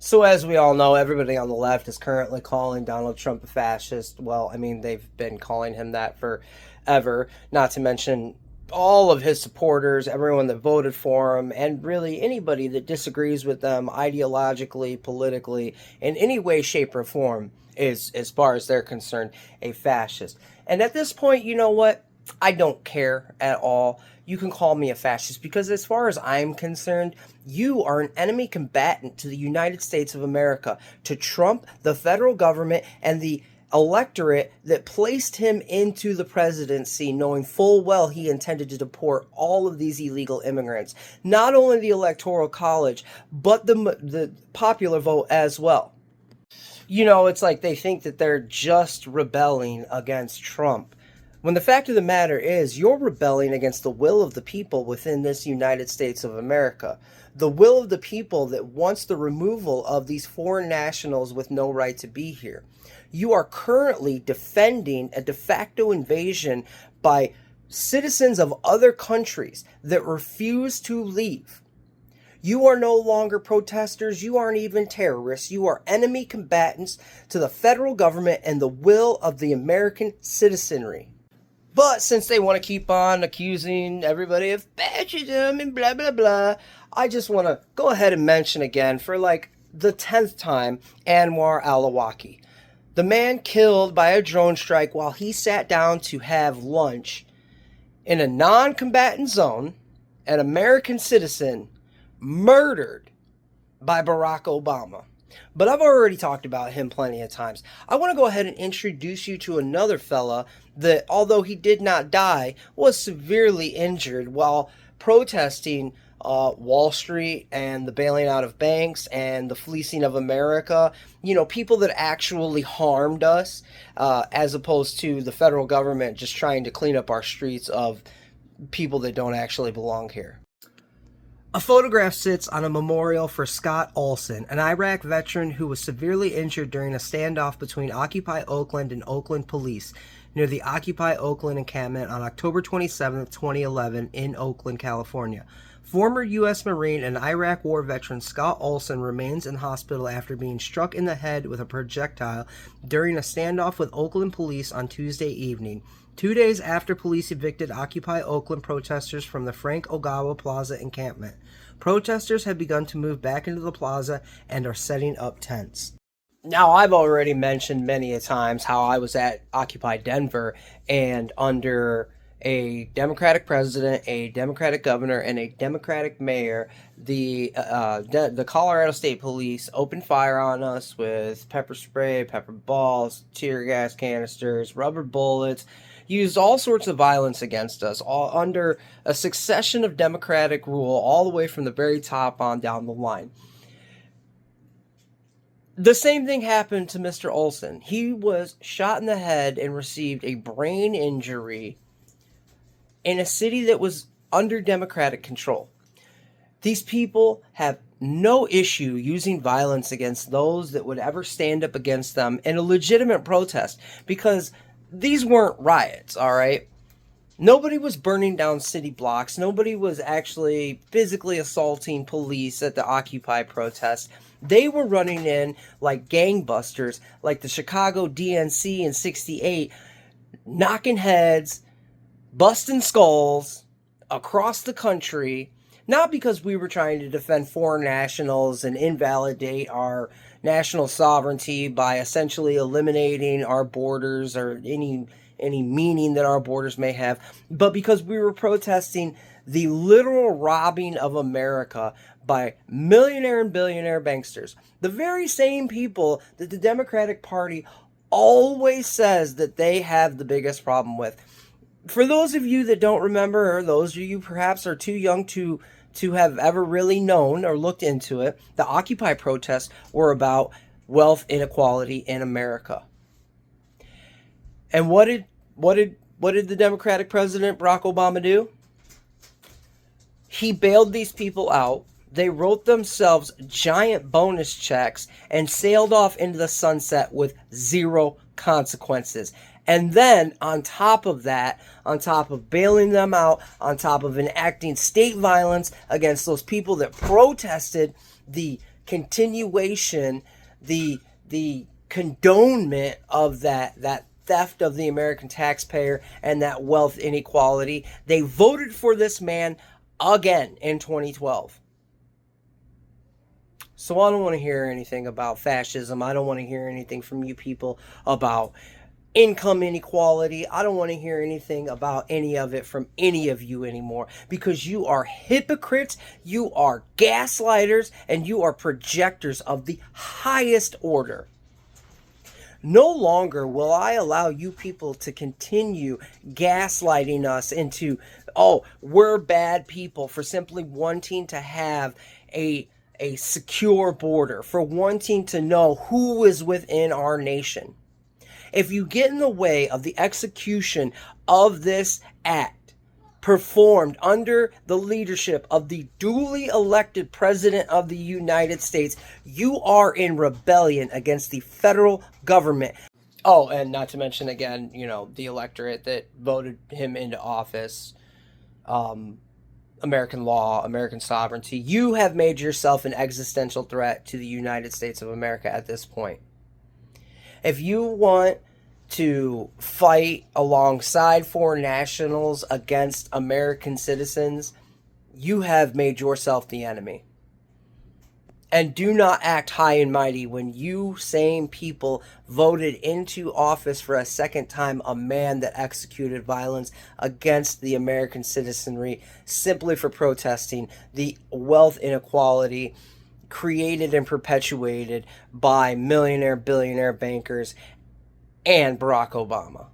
So as we all know, everybody on the left is currently calling Donald Trump a fascist. Well, I mean, they've been calling him that forever, not to mention all of his supporters, everyone that voted for him, and really anybody that disagrees with them ideologically, politically, in any way, shape, or form is, as far as they're concerned, a fascist. And at this point, you know what? I don't care at all. You can call me a fascist because, as far as I'm concerned, you are an enemy combatant to the United States of America, to Trump, the federal government, and the electorate that placed him into the presidency, knowing full well he intended to deport all of these illegal immigrants. Not only the Electoral College, but the popular vote as well. You know, it's like they think that they're just rebelling against Trump, when the fact of the matter is, you're rebelling against the will of the people within this United States of America. The will of the people that wants the removal of these foreign nationals with no right to be here. You are currently defending a de facto invasion by citizens of other countries that refuse to leave. You are no longer protesters. You aren't even terrorists. You are enemy combatants to the federal government and the will of the American citizenry. But since they want to keep on accusing everybody of fascism and blah, blah, blah, I just want to go ahead and mention again for like the 10th time Anwar al-Awlaki. The man killed by a drone strike while he sat down to have lunch in a non-combatant zone, an American citizen murdered by Barack Obama. But I've already talked about him plenty of times. I want to go ahead and introduce you to another fella that, although he did not die, was severely injured while protesting Wall Street and the bailing out of banks and the fleecing of America. You know, people that actually harmed us, as opposed to the federal government just trying to clean up our streets of people that don't actually belong here. A photograph sits on a memorial for Scott Olson, an Iraq veteran who was severely injured during a standoff between Occupy Oakland and Oakland police near the Occupy Oakland encampment on October 27, 2011 in Oakland, California. Former U.S. Marine and Iraq War veteran Scott Olson remains in hospital after being struck in the head with a projectile during a standoff with Oakland police on Tuesday evening, 2 days after police evicted Occupy Oakland protesters from the Frank Ogawa Plaza encampment. Protesters have begun to move back into the plaza and are setting up tents. Now, I've already mentioned many a times how I was at Occupy Denver, and under a Democratic president, a Democratic governor, and a Democratic mayor, the Colorado State Police opened fire on us with pepper spray, pepper balls, tear gas canisters, rubber bullets, used all sorts of violence against us, all under a succession of Democratic rule, all the way from the very top on down the line. The same thing happened to Mr. Olson. He was shot in the head and received a brain injury in a city that was under Democratic control. These people have no issue using violence against those that would ever stand up against them in a legitimate protest, because these weren't riots, all right? Nobody was burning down city blocks. Nobody was actually physically assaulting police at the Occupy protest. They were running in like gangbusters, like the Chicago DNC in '68, knocking heads, busting skulls across the country, not because we were trying to defend foreign nationals and invalidate our national sovereignty by essentially eliminating our borders or any meaning that our borders may have, but because we were protesting the literal robbing of America by millionaire and billionaire banksters. The very same people that the Democratic Party always says that they have the biggest problem with. For those of you that don't remember, or those of you perhaps are too young to have ever really known or looked into it, the Occupy protests were about wealth inequality in America. And what did the Democratic president Barack Obama do? He bailed these people out. They wrote themselves giant bonus checks and sailed off into the sunset with zero consequences. And then, on top of that, on top of bailing them out, on top of enacting state violence against those people that protested the continuation, the condonement of that theft of the American taxpayer and that wealth inequality. They voted for this man again in 2012. So I don't want to hear anything about fascism. I don't want to hear anything from you people about income inequality. I don't want to hear anything about any of it from any of you anymore, because you are hypocrites, you are gaslighters, and you are projectors of the highest order. No longer will I allow you people to continue gaslighting us into, oh, we're bad people for simply wanting to have a secure border, for wanting to know who is within our nation. If you get in the way of the execution of this act performed under the leadership of the duly elected President of the United States, you are in rebellion against the federal government. Oh, and not to mention again, the electorate that voted him into office, American law, American sovereignty. You have made yourself an existential threat to the United States of America at this point. If you want to fight alongside foreign nationals against American citizens, you have made yourself the enemy. And do not act high and mighty when you same people voted into office for a second time a man that executed violence against the American citizenry simply for protesting the wealth inequality created and perpetuated by millionaire, billionaire bankers and Barack Obama.